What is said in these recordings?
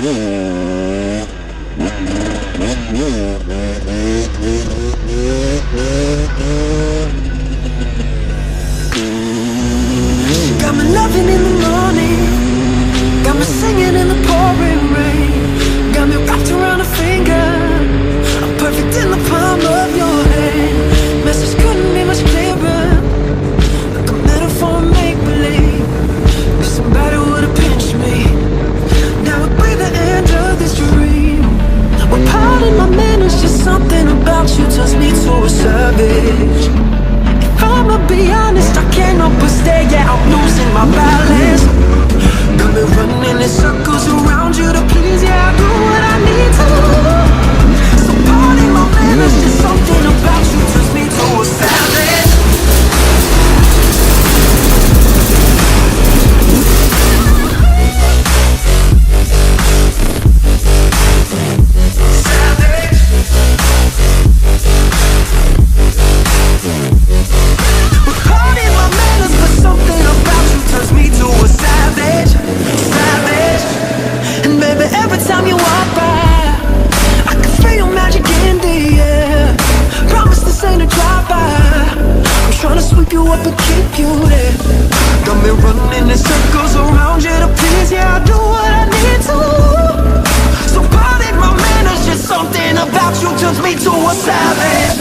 Got me loving in the morning, got me singing in the pouring rain, got me wrapped around a finger, I'm perfect in the palm of your hand. Message couldn't be much clearer, like a metaphor, make-believe. If somebody would've pinched me, now we'd breathe the end of this dream. Well, pardon my manners, just something about you turns me to a savage. If I'ma be honest, I can't help but stay, yeah, I'm losing my balance. Got me running in circles around you to please, yeah, I do what I need to. So pardon my manners, just something about you turns me to a savage. Up and keep you there. Got me running in circles around you to please, yeah, I do what I need to. So pardon my manners, just something about you turns me to a savage.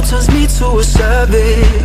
Turns me to a savage.